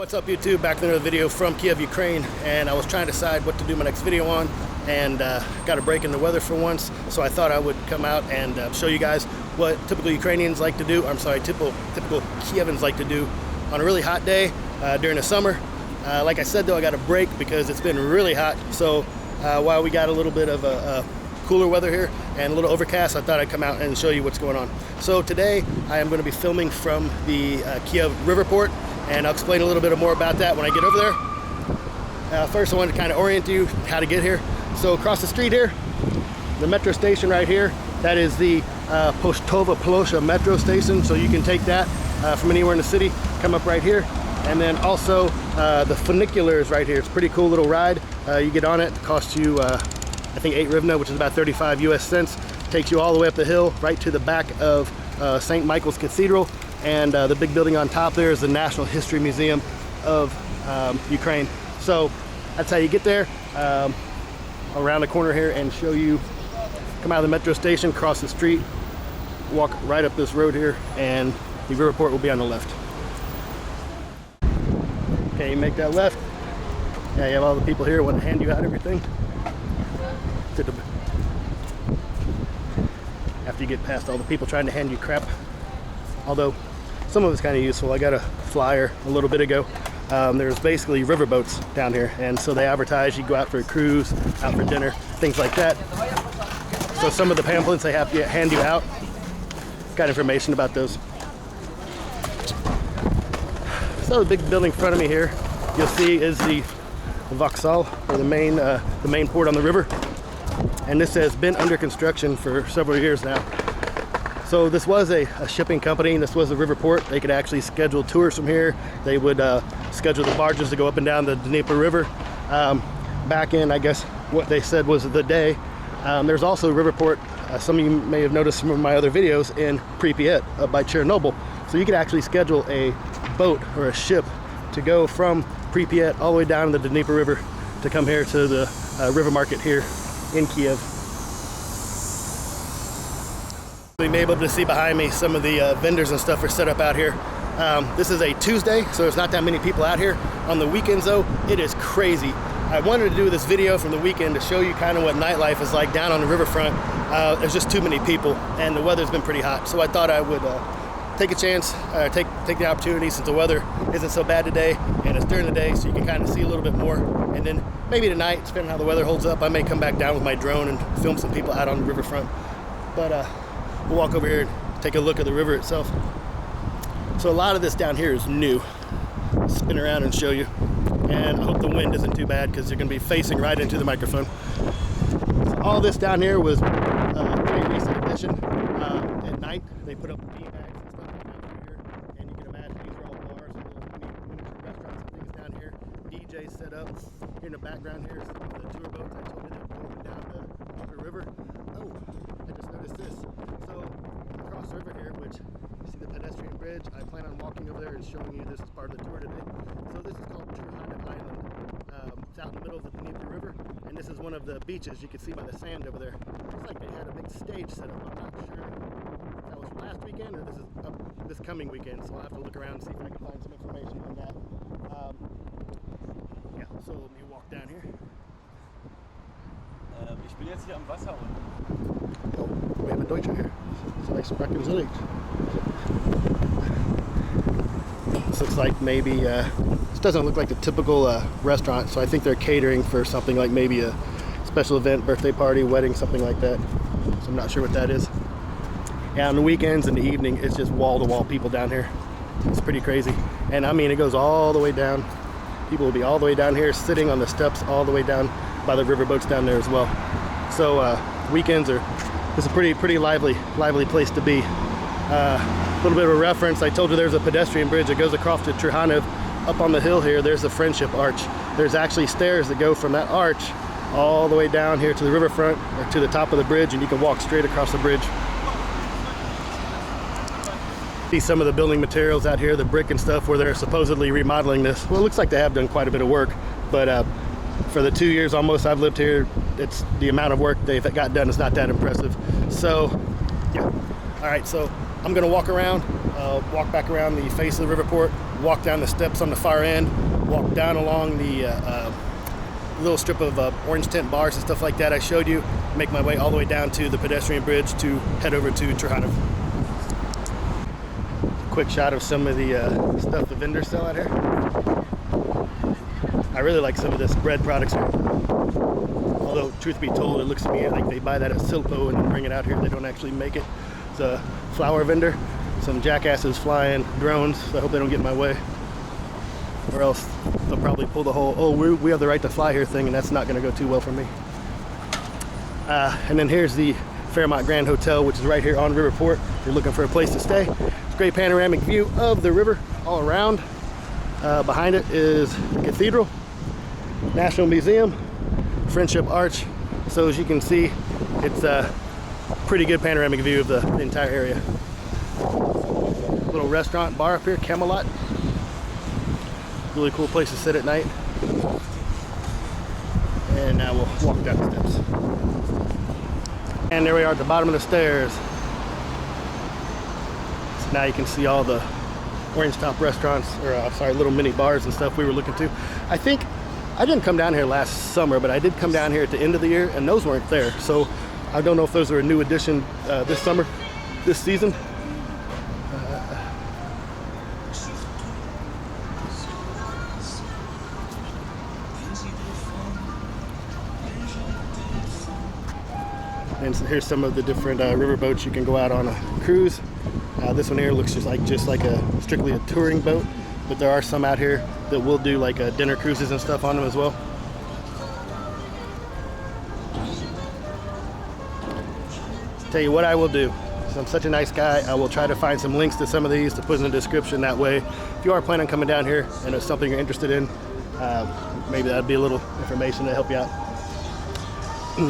What's up YouTube? Back with another video from Kiev, Ukraine, and I was trying to decide what to do my next video on, and got a break in the weather for once, so I thought I would come out and show you guys what typical Ukrainians like to do, typical Kievans like to do on a really hot day during the summer. Like I said though, I got a break because it's been really hot, so while we got a little bit of a cooler weather here and a little overcast, I thought I'd come out and show you what's going on. So today I am going to be filming from the Kyiv River Port, and I'll explain a little bit more about that when I get over there. First I wanted to kind of orient you how to get here. So across the street here, the metro station right here, that is the Poshtova Plosha metro station, so you can take that from anywhere in the city, come up right here. And then also the Funicular is right here. It's a pretty cool little ride. You get on it, costs you I think 8 hryvnia, which is about 35 US cents. Takes you all the way up the hill right to the back of St. Michael's Cathedral, and the big building on top there is the National History Museum of Ukraine. So that's how you get there. Around the corner here and show you, come out of the metro station, cross the street, walk right up this road here, and the river port will be on the left. Okay, you make that left. Yeah, you have all the people here who want to hand you out everything. After you get past all the people trying to hand you crap, although some of it's kind of useful. I got a flyer a little bit ago. There's basically river boats down here, and so they advertise you go out for a cruise, out for dinner, things like that. So some of the pamphlets they have to hand you out, got information about those. So the big building in front of me here, you'll see is the Vauxhall, or the main port on the river. And this has been under construction for several years now. So this was a shipping company, and this was a river port. They could actually schedule tours from here. They would schedule the barges to go up and down the Dnieper River. Back in, I guess, what they said was the day. There's also a river port, some of you may have noticed from my other videos, in Pripyat by Chernobyl. So you could actually schedule a boat or a ship to go from Pripyat all the way down the Dnieper River to come here to the river market here in Kiev. You may be able to see behind me some of the vendors and stuff are set up out here. This is a Tuesday, so there's not that many people out here. On the weekends though, it is crazy. I wanted to do this video from the weekend to show you kind of what nightlife is like down on the riverfront. There's just too many people, and the weather's been pretty hot, so I thought I would take a chance, take the opportunity, since the weather isn't so bad today and it's during the day, so you can kind of see a little bit more. And then maybe tonight, depending on how the weather holds up, I may come back down with my drone and film some people out on the riverfront. But we'll walk over here and take a look at the river itself. So a lot of this down here is new. Spin around and show you. And I hope the wind isn't too bad, because you're going to be facing right into the microphone. So all this down here was a pretty recent addition. At night, they put up bean bags and stuff down here. And you can imagine these are all bars and little miniature restaurants and things down here. DJs set up. Here in the background here is the tour boats I told you that were going down the river. Oh, I just noticed this. So across the river here, which you see the pedestrian bridge, I plan on walking over there and showing you this as part of the tour today. So this is called Trukhaniv Island. It's out in the middle of the Dnieper River, and this is one of the beaches you can see by the sand over there. Looks like they had a big stage set up. I'm not sure if that was last weekend or this is up this coming weekend, so I'll have to look around and see if I can find some information on that. Yeah, so let me walk down here. Ich bin jetzt hier am Wasser. Oh, we have a Deutscher here. So I sprechen Zurich. This looks like maybe, this doesn't look like the typical restaurant, so I think they're catering for something like maybe a special event, birthday party, wedding, something like that. So I'm not sure what that is. Yeah, on the weekends and the evening, it's just wall-to-wall people down here. It's pretty crazy. And I mean, it goes all the way down. People will be all the way down here, sitting on the steps all the way down by the river boats down there as well. So weekends it's a pretty lively place to be. A little bit of a reference, I told you there's a pedestrian bridge that goes across to Trukhaniv. Up on the hill here, there's the Friendship Arch. There's actually stairs that go from that arch all the way down here to the riverfront, or to the top of the bridge, and you can walk straight across the bridge. See some of the building materials out here, the brick and stuff, where they're supposedly remodeling this. Well, it looks like they have done quite a bit of work, but for the 2 years almost I've lived here, it's the amount of work they've got done is not that impressive. So yeah, all right, so I'm gonna walk around, walk back around the face of the river port, walk down the steps on the far end, walk down along the little strip of orange tent bars and stuff like that I showed you, make my way all the way down to the pedestrian bridge to head over to Trukhaniv. Quick shot of some of the stuff the vendors sell out here. I really like some of this bread products here. Although, truth be told, it looks to me like they buy that at Silpo and then bring it out here. They don't actually make it. It's a flour vendor. Some jackasses flying drones, so I hope they don't get in my way. Or else they'll probably pull the whole, oh, we have the right to fly here thing, and that's not going to go too well for me. And then here's the Fairmont Grand Hotel, which is right here on River Port. If you're looking for a place to stay. It's a great panoramic view of the river all around. Behind it is the cathedral, National Museum, Friendship Arch. So as you can see, it's a pretty good panoramic view of the entire area. Little restaurant bar up here, Camelot. Really cool place to sit at night. And now we'll walk down the steps. And there we are at the bottom of the stairs. So now you can see all the orange top restaurants, or sorry, little mini bars and stuff we were looking to. I think I didn't come down here last summer, but I did come down here at the end of the year, and those weren't there. So I don't know if those are a new addition this summer, this season. And so here's some of the different river boats you can go out on a cruise. This one here looks just like a strictly a touring boat, but there are some out here that will do like dinner cruises and stuff on them as well. Tell you what I will do, since I'm such a nice guy, I will try to find some links to some of these to put in the description. That way, if you are planning on coming down here and it's something you're interested in, maybe that'd be a little information to help you out.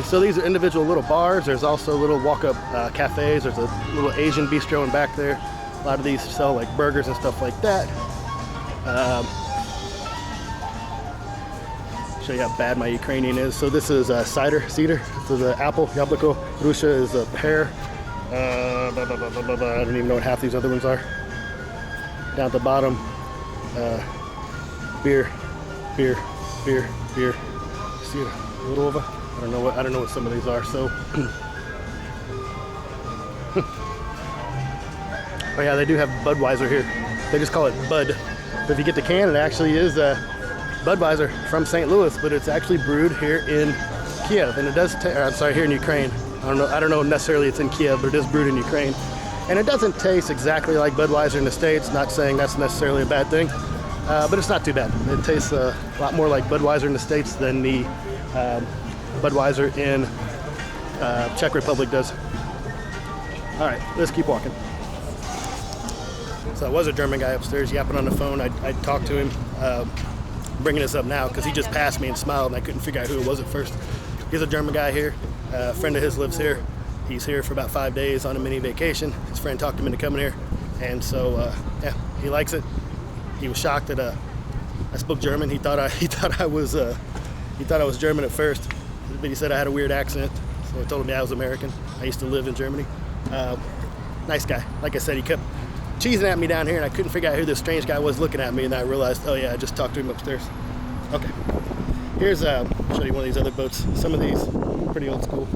So these are individual little bars. There's also little walk-up cafes. There's a little Asian bistro in back there. A lot of these sell like burgers and stuff like that. Show you how bad my Ukrainian is. So this is cedar. This is an apple, yabloko. Russia is a pear. I don't even know what half these other ones are. Down at the bottom, beer. See it a little over. I don't know what some of these are. So, oh yeah, they do have Budweiser here. They just call it Bud. But if you get the can, it actually is Budweiser from St. Louis, but it's actually brewed here in Kiev, and it does. I'm sorry, here in Ukraine. I don't know necessarily it's in Kiev, but it is brewed in Ukraine, and it doesn't taste exactly like Budweiser in the States. Not saying that's necessarily a bad thing, but it's not too bad. It tastes a lot more like Budweiser in the States than the Budweiser in Czech Republic does. All right, let's keep walking. So there was a German guy upstairs yapping on the phone. I talked to him, bringing this up now because he just passed me and smiled, and I couldn't figure out who it was at first. He's a German guy here. A friend of his lives here. He's here for about 5 days on a mini vacation. His friend talked him into coming here, and so yeah, he likes it. He was shocked that I spoke German. He thought I was German at first, but he said I had a weird accent. So I told him I was American. I used to live in Germany. Nice guy. Like I said, he kept cheesing at me down here, and I couldn't figure out who this strange guy was looking at me, and I realized, oh yeah, I just talked to him upstairs. Okay. Here's I'll show you one of these other boats. Some of these pretty old school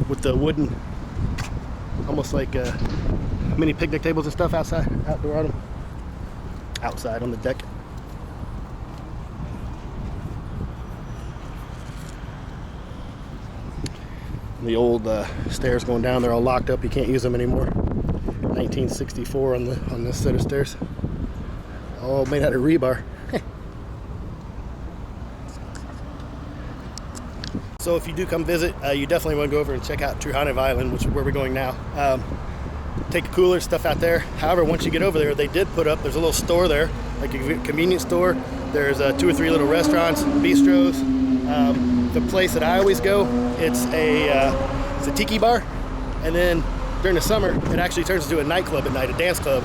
with the wooden, almost like mini picnic tables and stuff outdoor on them, outside on the deck. The old stairs going down, they're all locked up. You can't use them anymore. 1964 on this set of stairs. All made out of rebar. So if you do come visit, you definitely want to go over and check out Trukhaniv Island, which is where we're going now. Take a cooler, stuff out there. However, once you get over there, they did put up, there's a little store there, like a convenience store. There's 2 or 3 little restaurants, bistros. The place that I always go, it's a tiki bar, and then during the summer, it actually turns into a nightclub at night, a dance club.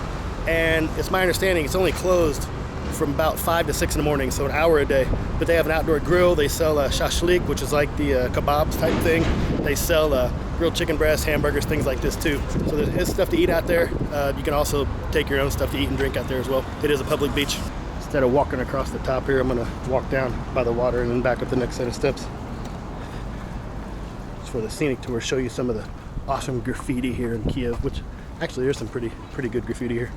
And it's my understanding it's only closed from about 5 to 6 in the morning, so an hour a day. But they have an outdoor grill. They sell shashlik, which is like the kebabs type thing. They sell grilled chicken breasts, hamburgers, things like this too. So there is stuff to eat out there. You can also take your own stuff to eat and drink out there as well. It is a public beach. Instead of walking across the top here, I'm gonna walk down by the water and then back up the next set of steps. Just for the scenic tour, show you some of the awesome graffiti here in Kiev, which actually there's some pretty good graffiti here.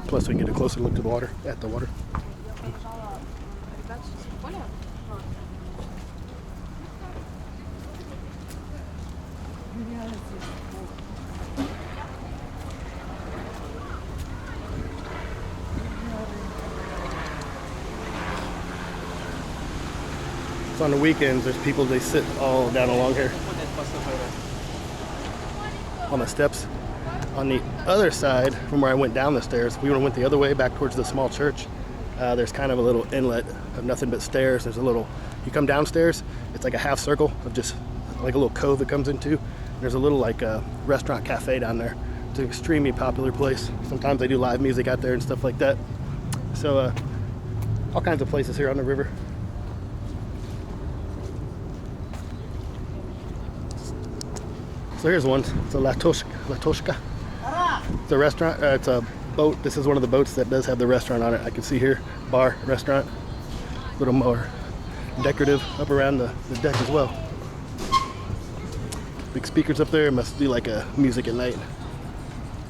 Plus we can get a closer look to the water, at the water. So on the weekends, there's people, they sit all down along here on the steps. On the other side, from where I went down the stairs, we went the other way back towards the small church. There's kind of a little inlet of nothing but stairs. There's a little, you come downstairs, it's like a half circle of just like a little cove it comes into. There's a little like restaurant cafe down there. It's an extremely popular place. Sometimes they do live music out there and stuff like that. So all kinds of places here on the river. So here's one. It's a Latoshka. It's a restaurant. It's a boat. This is one of the boats that does have the restaurant on it. I can see here, bar, restaurant. A little more decorative up around the deck as well. Big speakers up there. Must be like a music at night.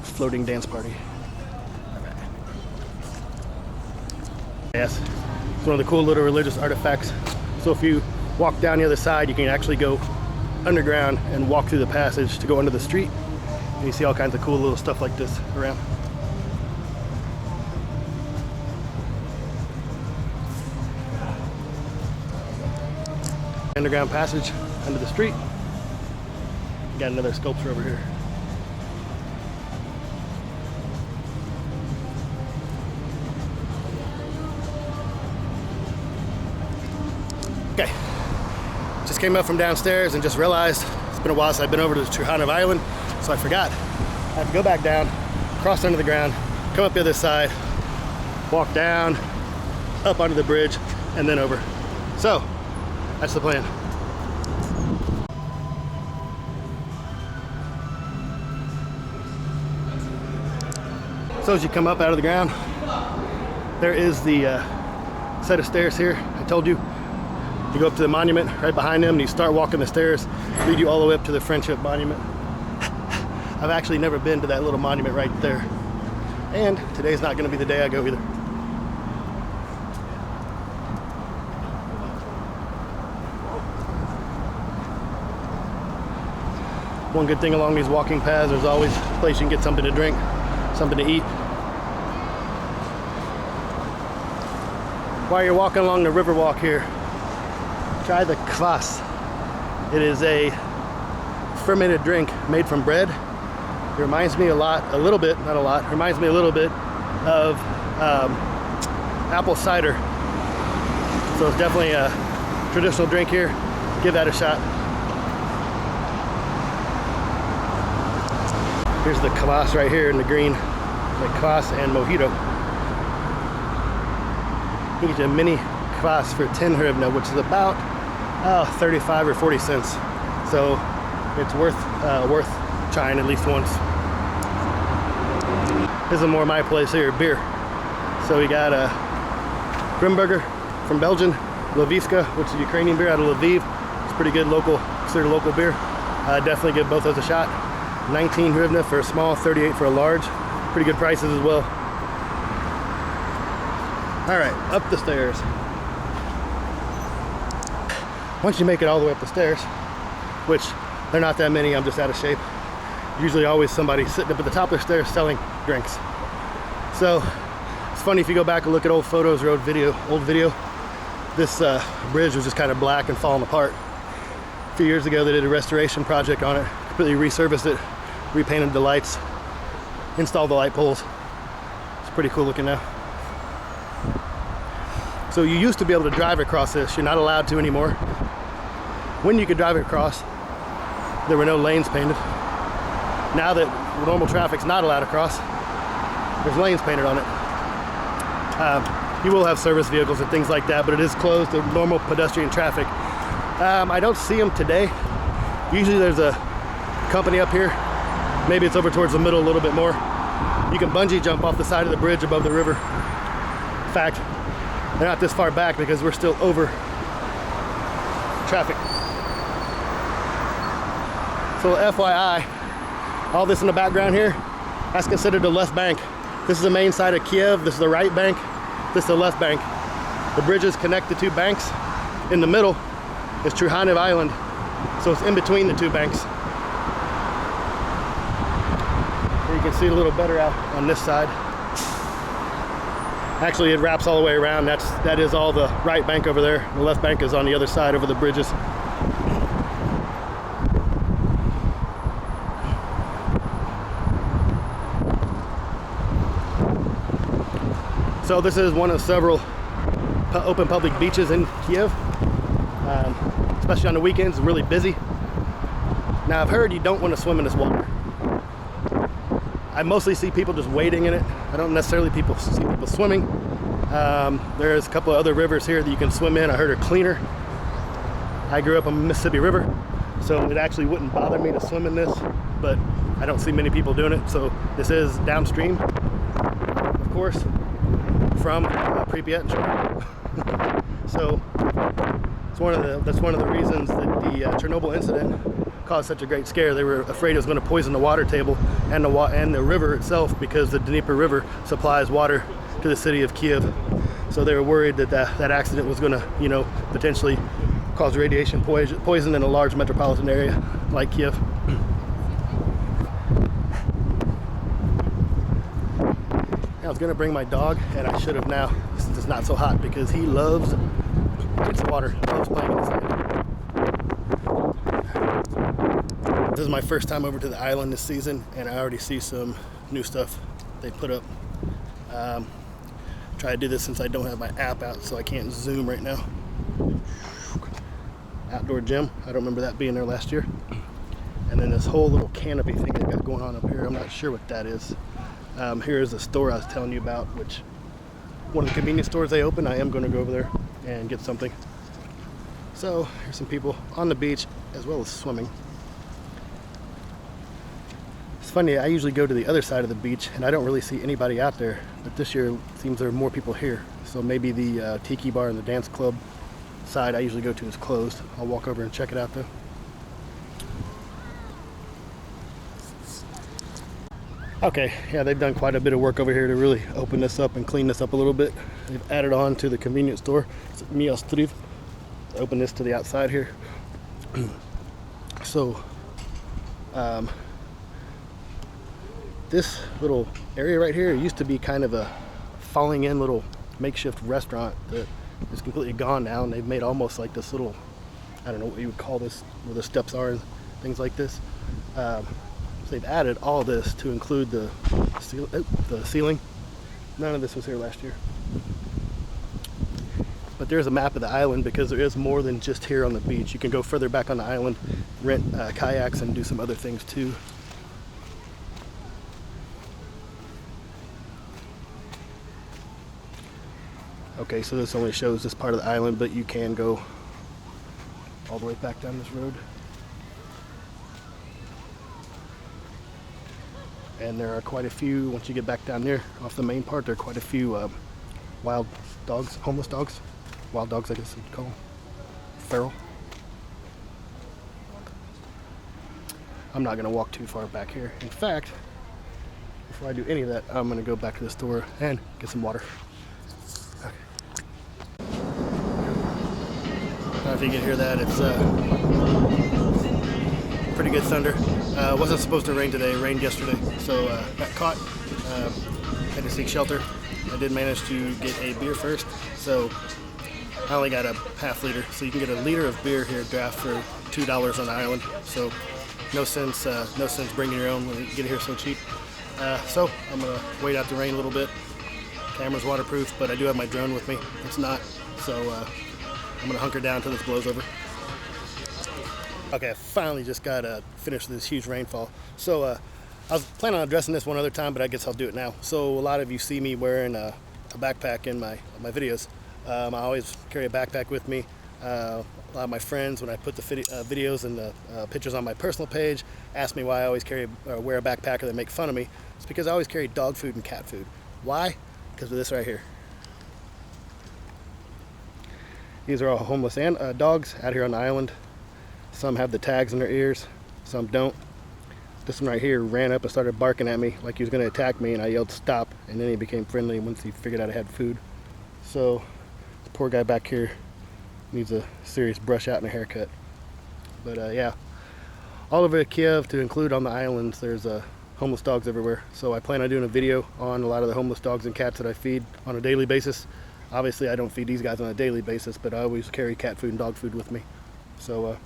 Floating dance party. Yes, it's one of the cool little religious artifacts. So if you walk down the other side, you can actually go underground and walk through the passage to go under the street. And you see all kinds of cool little stuff like this around. Underground passage under the street. Got another sculpture over here. Okay, just came up from downstairs and just realized it's been a while since I've been over to Trukhaniv Island, so I forgot. I have to go back down, cross under the ground, come up the other side, walk down, up onto the bridge, and then over. So, that's the plan. So as you come up out of the ground, there is the set of stairs here. I told you. You go up to the monument right behind them and you start walking the stairs, lead you all the way up to the Friendship Monument. I've actually never been to that little monument right there. And today's not gonna be the day I go either. One good thing along these walking paths, there's always a place you can get something to drink, something to eat. While you're walking along the river walk here, try the kvass. It is a fermented drink made from bread. It reminds me a little bit of apple cider. So it's definitely a traditional drink here. Give that a shot. Here's the kvass right here in the green, the kvass and mojito. You get a mini kvass for 10 hryvnia, which is about 35 or 40 cents. So it's worth trying at least once. This is more my place here, beer. So we got a Grimberger from Belgium, Lviivska, which is Ukrainian beer out of Lviv. It's pretty good, considered local beer. Definitely give both those a shot. 19 hryvnia for a small, 38 for a large. Pretty good prices as well. All right, up the stairs. Once you make it all the way up the stairs, which they're not that many, I'm just out of shape. Usually always somebody sitting up at the top of the stairs selling drinks. So it's funny if you go back and look at old photos or old video, this bridge was just kind of black and falling apart. A few years ago they did a restoration project on it, completely resurfaced it, repainted the lights, installed the light poles. It's pretty cool looking now. So you used to be able to drive across this. You're not allowed to anymore. When you could drive across, there were no lanes painted. Now that normal traffic's not allowed across, there's lanes painted on it. You will have service vehicles and things like that, but it is closed to normal pedestrian traffic. I don't see them today. Usually there's a company up here. Maybe it's over towards the middle a little bit more. You can bungee jump off the side of the bridge above the river. In fact, they're not this far back because we're still over traffic. So FYI, all this in the background here, that's considered the left bank. This is the main side of Kiev. This is the right bank. This is the left bank. The bridges connect the two banks. In the middle is Trukhaniv Island. So it's in between the two banks. Here you can see it a little better out on this side. Actually, it wraps all the way around. That is all the right bank over there. The left bank is on the other side over the bridges. So this is one of several open public beaches in Kiev, especially on the weekends. It's really busy. Now I've heard you don't want to swim in this water. I mostly see people just wading in it. I don't necessarily see people swimming. There's a couple of other rivers here that you can swim in. I heard are cleaner. I grew up on the Mississippi River, so it actually wouldn't bother me to swim in this, but I don't see many people doing it. So this is downstream, of course, from Pripyat and Chernobyl. So that's one of the reasons that the Chernobyl incident caused such a great scare. They were afraid it was going to poison the water table and the river itself, because the Dnieper River supplies water to the city of Kiev. So they were worried that that accident was going to, potentially cause radiation poison in a large metropolitan area like Kiev. I was gonna bring my dog, and I should have now, since it's not so hot, because he loves the water, loves playing in the sand. This is my first time over to the island this season, and I already see some new stuff they put up. Try to do this since I don't have my app out, so I can't zoom right now. Outdoor gym, I don't remember that being there last year. And then this whole little canopy thing they've got going on up here, I'm not sure what that is. Here's the store I was telling you about, which one of the convenience stores they open. I am going to go over there and get something. So here's some people on the beach as well as swimming. It's funny, I usually go to the other side of the beach and I don't really see anybody out there, but this year it seems there are more people here. So maybe the tiki bar and the dance club side I usually go to is closed. I'll walk over and check it out though. Okay, yeah, they've done quite a bit of work over here to really open this up and clean this up a little bit. They've added on to the convenience store. It's Miastriv. Open this to the outside here. So, this little area right here used to be kind of a falling in little makeshift restaurant that is completely gone now, and they've made almost like this little, I don't know what you would call this, where the steps are and things like this. They've added all this to include the ceiling. None of this was here last year. But there's a map of the island, because there is more than just here on the beach. You can go further back on the island, rent kayaks, and do some other things too. Okay, so this only shows this part of the island, but you can go all the way back down this road. And there are quite a few, once you get back down there off the main part, there are quite a few wild dogs, homeless dogs. Wild dogs, I guess you'd call them. Feral. I'm not going to walk too far back here. In fact, before I do any of that, I'm going to go back to the store and get some water. Okay. I don't know if you can hear that. It's pretty good thunder. Wasn't supposed to rain today. It rained yesterday, so got caught. Had to seek shelter. I did manage to get a beer first, so I only got a half liter. So you can get a liter of beer here draft for $2 on the island. So no sense bringing your own when you get it here so cheap. So I'm gonna wait out the rain a little bit. Camera's waterproof, but I do have my drone with me. It's not, so I'm gonna hunker down until this blows over. Okay, I finally just got finished this huge rainfall. So I was planning on addressing this one other time, but I guess I'll do it now. So a lot of you see me wearing a backpack in my videos. I always carry a backpack with me. A lot of my friends, when I put the videos and the pictures on my personal page, ask me why I always wear a backpack, or they make fun of me. It's because I always carry dog food and cat food. Why? Because of this right here. These are all homeless dogs out here on the island. Some have the tags in their ears, some don't. This one right here ran up and started barking at me like he was going to attack me, and I yelled stop, and then he became friendly once he figured out I had food. So this poor guy back here needs a serious brush out and a haircut. But yeah, all over Kiev, to include on the islands, there's homeless dogs everywhere. So I plan on doing a video on a lot of the homeless dogs and cats that I feed on a daily basis. Obviously I don't feed these guys on a daily basis, but I always carry cat food and dog food with me. So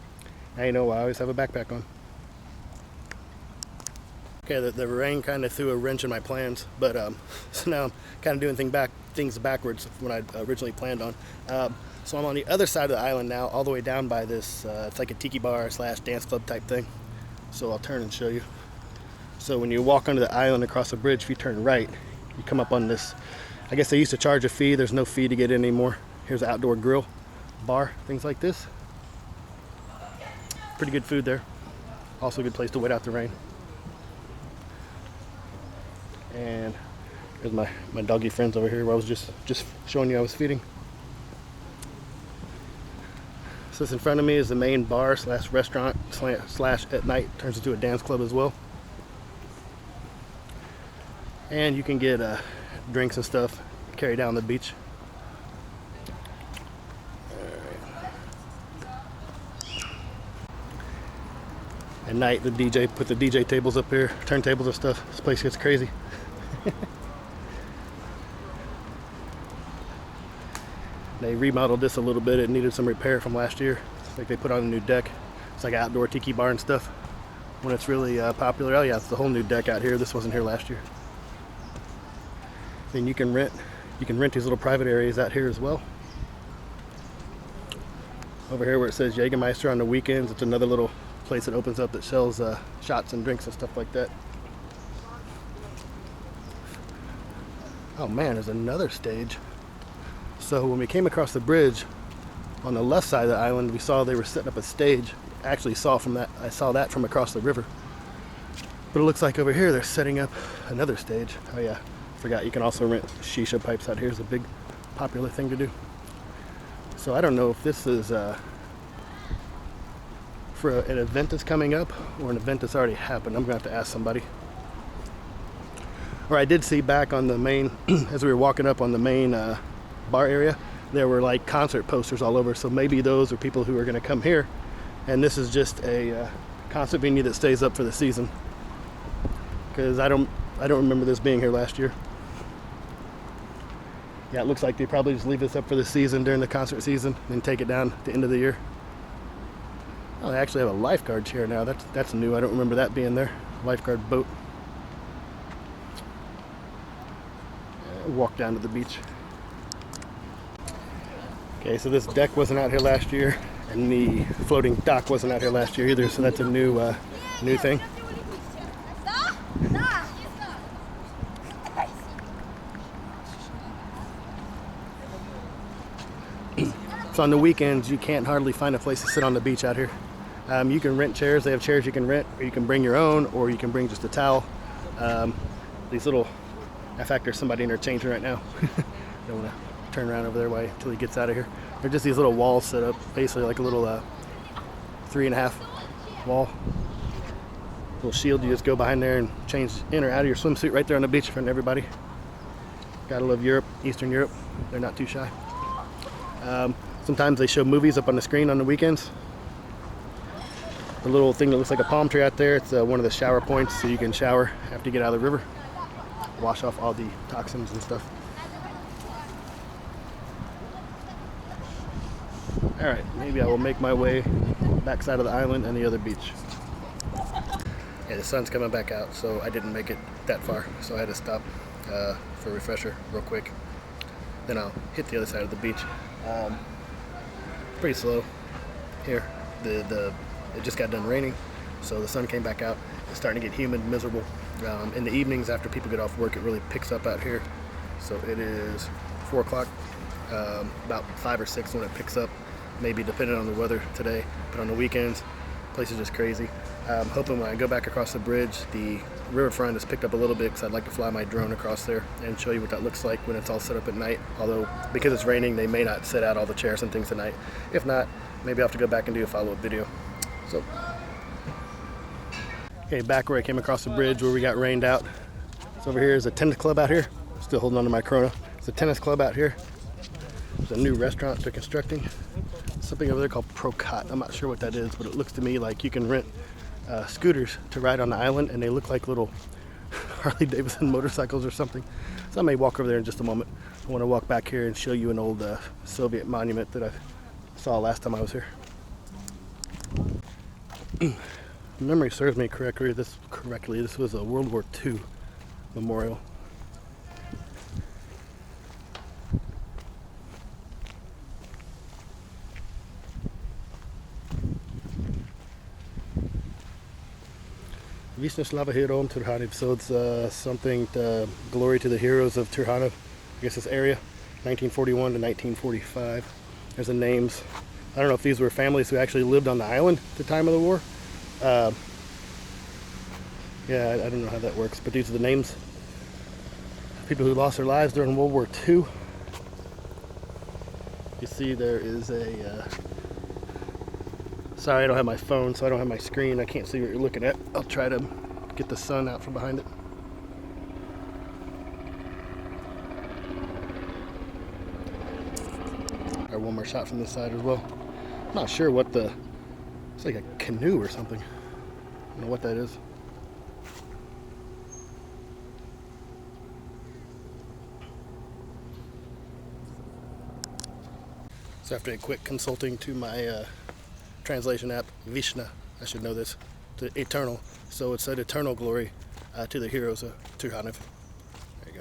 now you know I always have a backpack on. Okay, the rain kind of threw a wrench in my plans, but so now I'm kind of doing things backwards from what I originally planned on. So I'm on the other side of the island now, all the way down by this, it's like a tiki bar / dance club type thing. So I'll turn and show you. So when you walk onto the island across the bridge, if you turn right, you come up on this, I guess they used to charge a fee. There's no fee to get in anymore. Here's an outdoor grill, bar, things like this. Pretty good food there. Also a good place to wait out the rain. And there's my doggy friends over here where I was just showing you I was feeding. So this in front of me is the main bar / restaurant / at night turns into a dance club as well. And you can get drinks and stuff carried down the beach. At night, the DJ put the DJ tables up here, turntables and stuff. This place gets crazy. They remodeled this a little bit. It needed some repair from last year. It's like they put on a new deck. It's like an outdoor tiki bar and stuff. When it's really popular, oh yeah, it's the whole new deck out here. This wasn't here last year. Then you can rent these little private areas out here as well. Over here where it says Jägermeister on the weekends, it's another little place that opens up that sells shots and drinks and stuff like that. Oh man, there's another stage. So when we came across the bridge on the left side of the island, we saw they were setting up a stage. I saw that from across the river. But it looks like over here they're setting up another stage. Oh yeah, forgot you can also rent shisha pipes out here. Is a big popular thing to do. So I don't know if this is for an event that's coming up or an event that's already happened. I'm gonna have to ask somebody. Or I did see back on the main, as we were walking up on the main bar area, there were like concert posters all over. So maybe those are people who are gonna come here, and this is just a concert venue that stays up for the season. Because I don't remember this being here last year. Yeah, it looks like they probably just leave this up for the season during the concert season and take it down at the end of the year. Oh, they actually have a lifeguard chair now. That's new. I don't remember that being there. Lifeguard boat. Walk down to the beach. Okay, so this deck wasn't out here last year, and the floating dock wasn't out here last year either. So that's a new thing. So on the weekends, you can't hardly find a place to sit on the beach out here. You can rent chairs. They have chairs you can rent, or you can bring your own, or you can bring just a towel. These little, in fact, there's somebody in there changing right now. Don't want to turn around over there until he gets out of here. They're just these little walls set up, basically like a little 3.5 wall. Little shield. You just go behind there and change in or out of your swimsuit right there on the beach in front of everybody. Gotta love Europe, Eastern Europe. They're not too shy. Sometimes they show movies up on the screen on the weekends. The little thing that looks like a palm tree out there, it's one of the shower points, so you can shower after you get out of the river. Wash off all the toxins and stuff. Alright, maybe I will make my way backside of the island and the other beach. Yeah, the sun's coming back out, so I didn't make it that far, so I had to stop for a refresher real quick. Then I'll hit the other side of the beach. Pretty slow here. It just got done raining, so the sun came back out. It's starting to get humid and miserable. In the evenings after people get off work, it really picks up out here. So it is 4 o'clock, about 5 or 6 when it picks up, maybe depending on the weather today, but on the weekends, place is just crazy. I'm hoping when I go back across the bridge, the riverfront has picked up a little bit because I'd like to fly my drone across there and show you what that looks like when it's all set up at night. Although, because it's raining, they may not set out all the chairs and things tonight. If not, maybe I'll have to go back and do a follow-up video. So, okay, back where I came across the bridge where we got rained out. So over here is a tennis club out here. Still holding on to my Corona. It's a tennis club out here. There's a new restaurant they're constructing. Something over there called Procot. I'm not sure what that is, but it looks to me like you can rent scooters to ride on the island, and they look like little Harley Davidson motorcycles or something. So I may walk over there in just a moment. I want to walk back here and show you an old Soviet monument that I saw last time I was here. If memory serves me correctly, this was a World War II memorial. Vishnu Slava Heroam Trukhaniv. So it's something to glory to the heroes of Trukhaniv. I guess this area, 1941 to 1945. There's the names. I don't know if these were families who actually lived on the island at the time of the war. Yeah, I don't know how that works, but these are the names. People who lost their lives during World War II. You see there is a... Sorry, I don't have my phone, so I don't have my screen. I can't see what you're looking at. I'll try to get the sun out from behind it. Or one more shot from this side as well. I'm not sure what the... It's like a canoe or something. I don't know what that is. So after a quick consulting to my translation app, Vishna, I should know this, to eternal. So it said eternal glory to the heroes of Trukhaniv. There you go.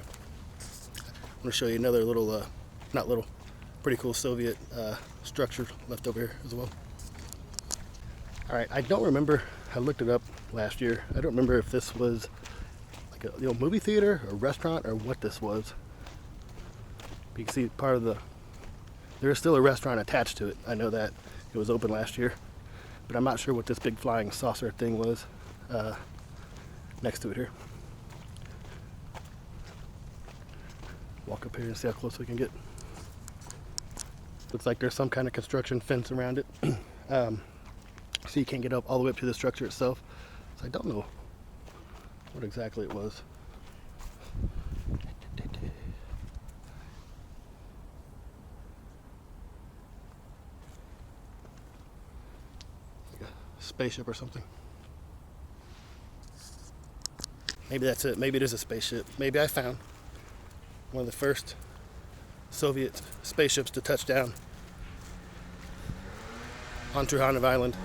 I'm going to show you another little, not little, pretty cool Soviet structure left over here as well. Alright, I don't remember, I looked it up last year. I don't remember if this was like a movie theater or restaurant or what this was. But you can see part of the, there is still a restaurant attached to it. I know that. It was open last year. But I'm not sure what this big flying saucer thing was next to it here. Walk up here and see how close we can get. Looks like there's some kind of construction fence around it. So you can't get up all the way up to the structure itself. So I don't know what exactly it was. Spaceship or something. Maybe that's it. Maybe it is a spaceship. Maybe I found one of the first Soviet spaceships to touch down on Trukhaniv Island.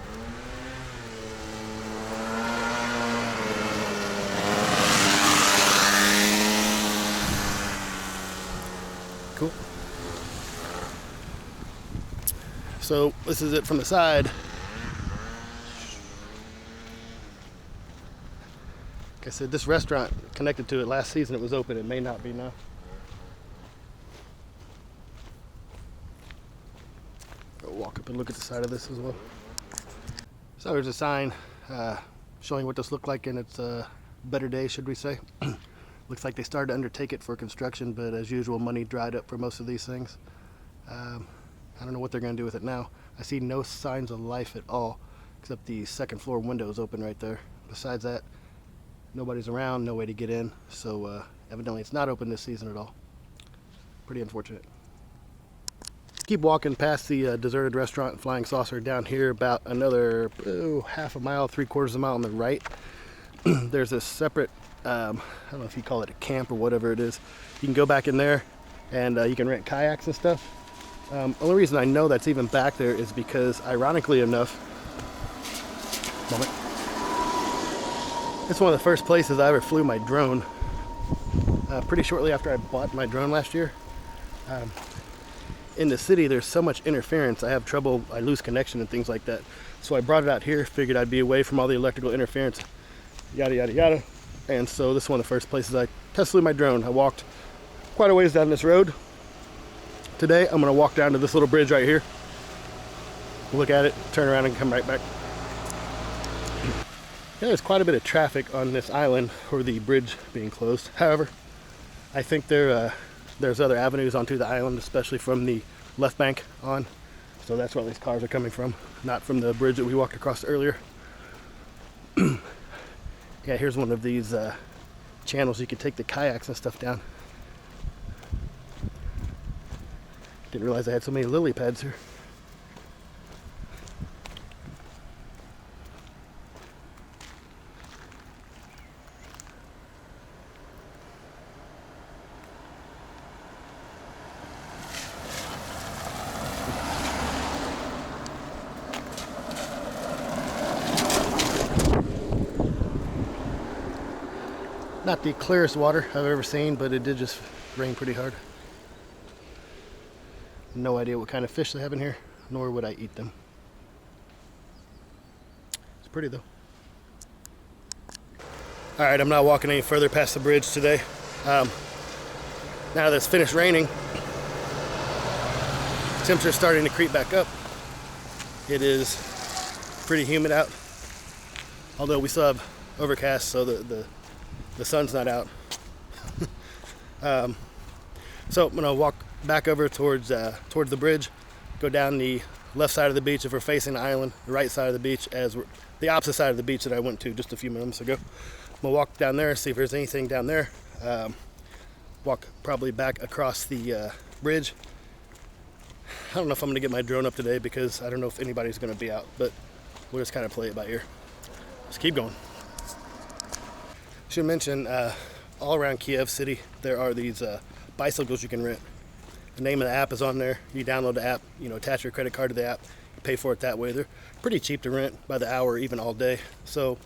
Cool. So this is it from the side. Like I said, this restaurant connected to it last season, it was open. It may not be now. Go walk up and look at the side of this as well. So there's a sign showing what this looked like in its better days, should we say. Looks like they started to undertake it for construction, but as usual, money dried up for most of these things. I don't know what they're going to do with it now. I see no signs of life at all, except the second floor window is open right there. Besides that, nobody's around, no way to get in, so evidently it's not open this season at all. Pretty unfortunate. Keep walking past the deserted restaurant and Flying Saucer down here about another half a mile, 3/4 of a mile on the right. There's a separate, I don't know if you call it a camp or whatever it is. You can go back in there and you can rent kayaks and stuff. Only reason I know that's even back there is because, ironically enough, it's one of the first places I ever flew my drone. Pretty shortly after I bought my drone last year. In the city, there's so much interference. I have trouble, I lose connection and things like that. So I brought it out here, figured I'd be away from all the electrical interference, yada, yada, yada. And so this is one of the first places I test flew my drone. I walked quite a ways down this road. Today I'm gonna walk down to this little bridge right here, look at it, turn around and come right back. Yeah, there's quite a bit of traffic on this island for the bridge being closed. However, I think there's other avenues onto the island, especially from the left bank on. So that's where all these cars are coming from, not from the bridge that we walked across earlier. Yeah, here's one of these channels you can take the kayaks and stuff down. Didn't realize I had so many lily pads here. Not the clearest water I've ever seen, but it did just rain pretty hard. No idea what kind of fish they have in here, nor would I eat them. It's pretty though. Alright, I'm not walking any further past the bridge today. Now that it's finished raining, temperature's starting to creep back up. It is pretty humid out, although we still have overcast, so the sun's not out. So I'm gonna walk back over towards the bridge, go down the left side of the beach if we're facing the island, the right side of the beach as the opposite side of the beach that I went to just a few moments ago. I'm gonna walk down there, see if there's anything down there. Walk probably back across the bridge. I don't know if I'm gonna get my drone up today because I don't know if anybody's gonna be out, but we'll just kind of play it by ear. Let's keep going. Should mention, all around Kiev City, there are these bicycles you can rent. The name of the app is on there. You download the app, attach your credit card to the app, you pay for it that way. They're pretty cheap to rent by the hour, even all day. So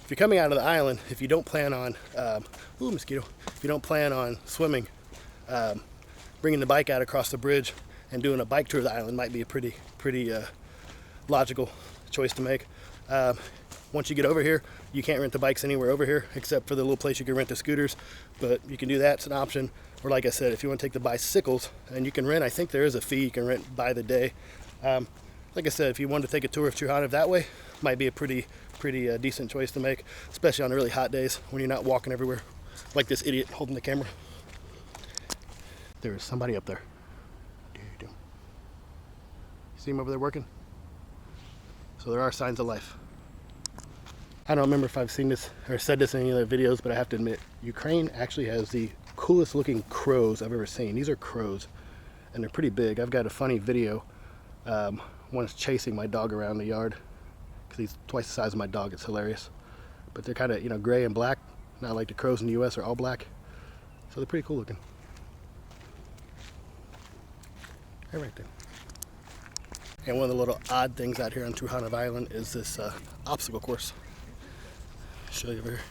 if you're coming out of the island, if you don't plan on, ooh, mosquito. If you don't plan on swimming, bringing the bike out across the bridge and doing a bike tour of the island might be a pretty logical choice to make. Once you get over here, you can't rent the bikes anywhere over here except for the little place you can rent the scooters, but you can do that. It's an option. Or like I said, if you want to take the bicycles, and you can rent, I think there is a fee you can rent by the day. Like I said, if you want to take a tour of Trukhaniv that way, might be a pretty decent choice to make, especially on the really hot days when you're not walking everywhere like this idiot holding the camera. There is somebody up there. You see him over there working? So there are signs of life. I don't remember if I've seen this or said this in any other videos, but I have to admit, Ukraine actually has the coolest looking crows I've ever seen. These are crows, and they're pretty big. I've got a funny video. One's chasing my dog around the yard because he's twice the size of my dog. It's hilarious. But they're kind of, gray and black, not like the crows in the US are all black. So they're pretty cool looking. They're right there. And one of the little odd things out here on Trukhaniv Island is this obstacle course. Show you over here.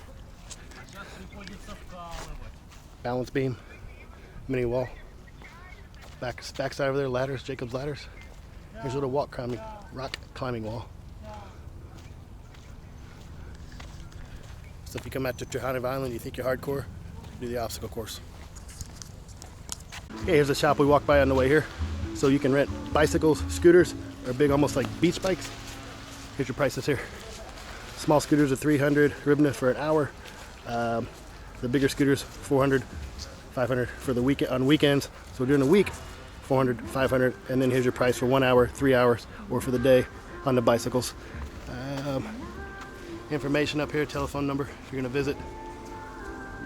Balance beam, mini wall. Back side over there, ladders, Jacob's ladders. Here's a little rock climbing wall. So if you come out to Trukhaniv Island, you think you're hardcore, do the obstacle course. Okay, here's a shop we walked by on the way here. So you can rent bicycles, scooters, or big, almost like beach bikes. Here's your prices here. Small scooters are 300 hryvnia for an hour. The bigger scooters, 400, 500 for the weekend on weekends. So during the week, 400, 500, and then here's your price for 1 hour, 3 hours, or for the day on the bicycles. Information up here, telephone number if you're gonna visit.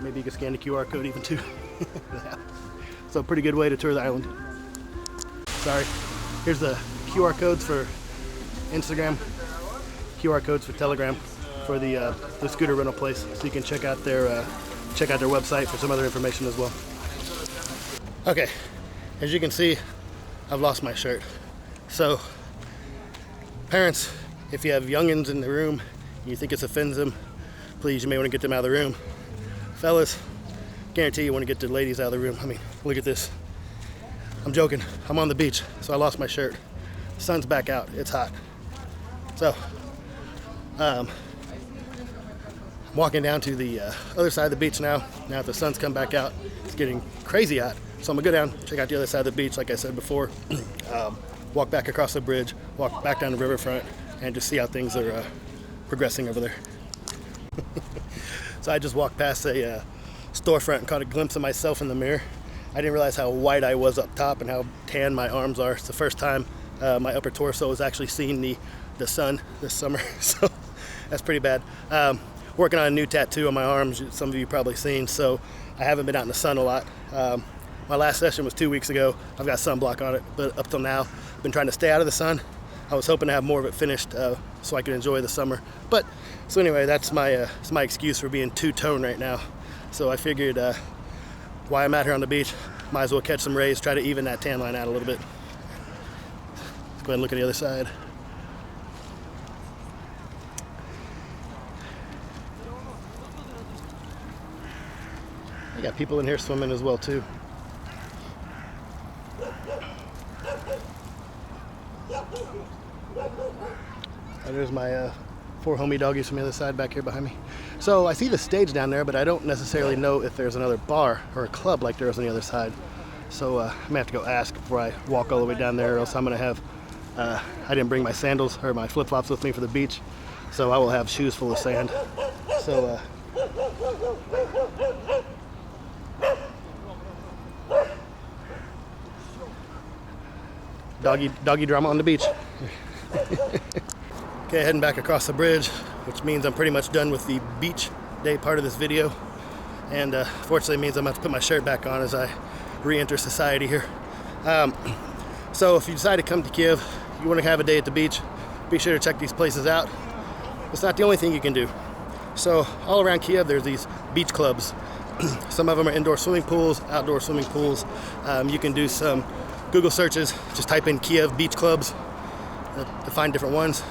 Maybe you can scan the QR code even too. So pretty good way to tour the island. Sorry. Here's the QR codes for Instagram, QR codes for Telegram for the scooter rental place, so you can check out their website for some other information as well. Okay, as you can see, I've lost my shirt. So, parents, if you have youngins in the room and you think it offends them, please, you may want to get them out of the room. Fellas, guarantee you want to get the ladies out of the room. I mean, look at this. I'm joking. I'm on the beach, so I lost my shirt. The sun's back out. It's hot. So, I'm walking down to the other side of the beach now. Now that the sun's come back out, it's getting crazy hot. So I'm gonna go down, check out the other side of the beach, like I said before. Walk back across the bridge, walk back down the riverfront, and just see how things are progressing over there. So I just walked past a storefront and caught a glimpse of myself in the mirror. I didn't realize how white I was up top and how tan my arms are. It's the first time my upper torso has actually seen the sun this summer, so that's pretty bad. Working on a new tattoo on my arms, some of you probably seen, so I haven't been out in the sun a lot. My last session was 2 weeks ago. I've got sunblock on it, but up till now, I've been trying to stay out of the sun. I was hoping to have more of it finished so I could enjoy the summer. But, so anyway, that's my excuse for being two-tone right now. So I figured while I'm out here on the beach, might as well catch some rays, try to even that tan line out a little bit. Let's go ahead and look at the other side. I got people in here swimming as well too. And there's my 4 homie doggies from the other side back here behind me. So I see the stage down there, but I don't necessarily know if there's another bar or a club like there is on the other side. So I may have to go ask before I walk all the way down there, or else I'm gonna have, I didn't bring my sandals or my flip-flops with me for the beach, so I will have shoes full of sand. So doggy drama on the beach. Okay, heading back across the bridge, which means I'm pretty much done with the beach day part of this video. And fortunately means I'm going to have to put my shirt back on as I re-enter society here. So if you decide to come to Kiev, you want to have a day at the beach, be sure to check these places out. It's not the only thing you can do. So all around Kiev, there's these beach clubs. Some of them are indoor swimming pools, outdoor swimming pools. You can do some Google searches, just type in Kiev beach clubs to find different ones.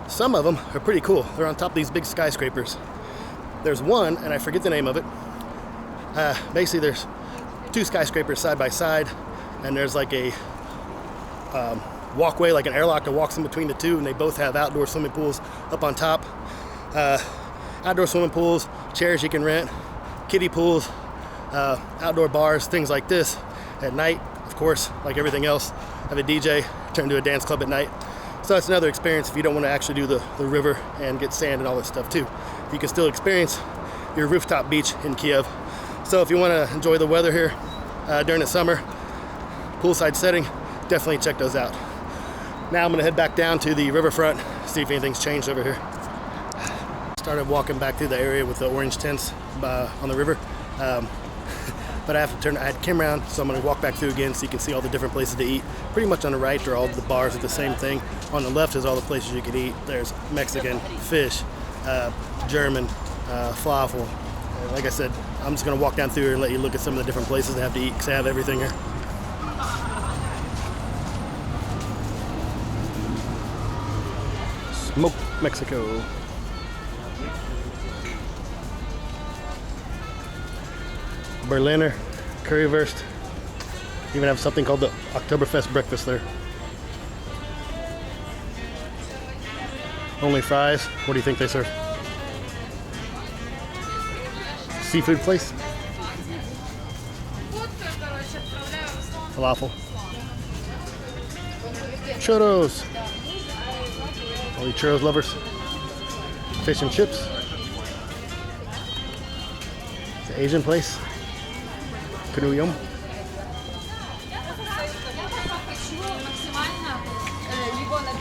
Some of them are pretty cool. They're on top of these big skyscrapers. There's one, and I forget the name of it. Basically, there's 2 skyscrapers side by side, and there's like a walkway, like an airlock that walks in between the two, and they both have outdoor swimming pools up on top. Outdoor swimming pools, chairs you can rent, kiddie pools, outdoor bars, things like this. At night, of course, like everything else, have a DJ, turn to a dance club at night. So that's another experience if you don't want to actually do the river and get sand and all this stuff too. You can still experience your rooftop beach in Kiev. So if you want to enjoy the weather here during the summer, poolside setting, definitely check those out. Now I'm going to head back down to the riverfront, see if anything's changed over here. Started walking back through the area with the orange tents on the river. But I have to turn, I had camera around, so I'm going to walk back through again so you can see all the different places to eat. Pretty much on the right are all the bars are the same thing. On the left is all the places you can eat. There's Mexican, fish, German, falafel. Like I said, I'm just going to walk down through here and let you look at some of the different places they have to eat, because they have everything here. Smoked Mexico. Berliner, currywurst. Even have something called the Oktoberfest breakfast there. Only fries. What do you think they serve? Seafood place? Falafel. Churros. All you churros lovers. Fish and chips. It's an Asian place. Kruyum.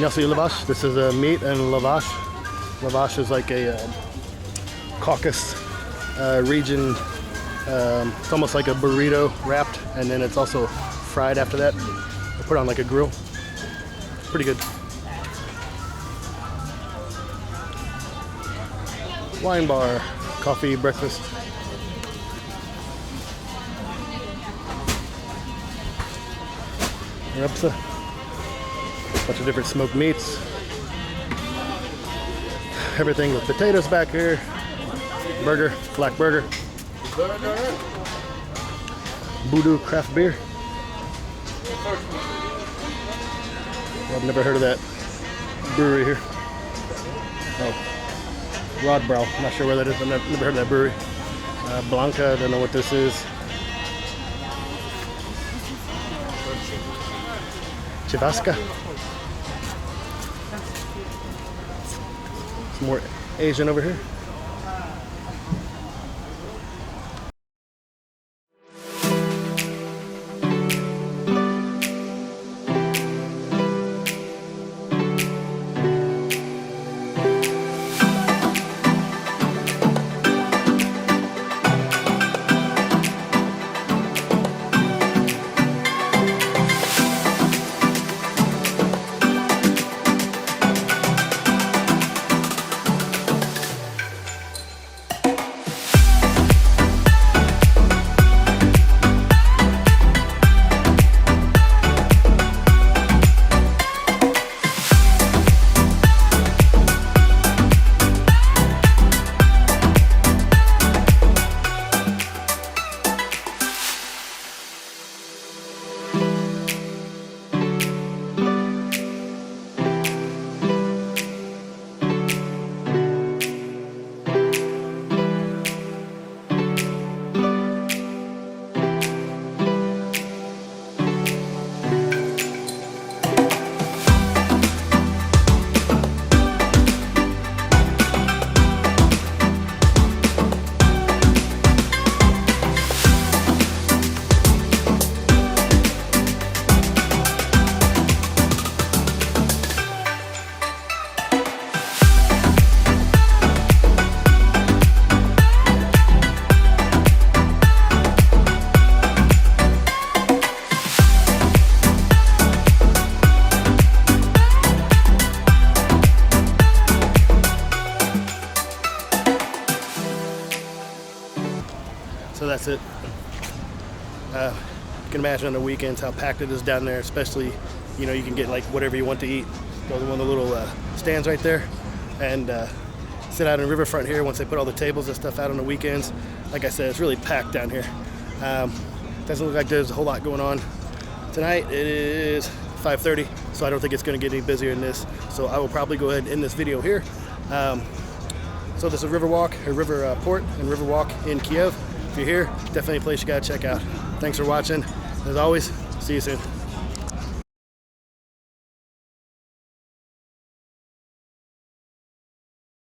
Yasi lavash. This is meat and lavash. Lavash is like a Caucasus region. It's almost like a burrito wrapped, and then it's also fried after that. They put it on like a grill. Pretty good. Wine bar, coffee, breakfast. Repsa. Bunch of different smoked meats. Everything with potatoes back here. Burger, black burger. Voodoo craft beer. I've never heard of that brewery here. Oh. Rodbrau. I'm not sure where that is. I've never heard of that brewery. Blanca, I don't know what this is. Chivaska. Some more Asian over here. So that's it. You can imagine on the weekends how packed it is down there, especially, you know, you can get like whatever you want to eat. Go to one of the little stands right there and sit out in the riverfront here once they put all the tables and stuff out on the weekends. Like I said, it's really packed down here. Doesn't look like there's a whole lot going on. Tonight it is 5:30, so I don't think it's going to get any busier than this. So I will probably go ahead and end this video here. So there's a river port and river walk in Kiev. If you're here, definitely a place you gotta check out. Thanks for watching. As always, see you soon.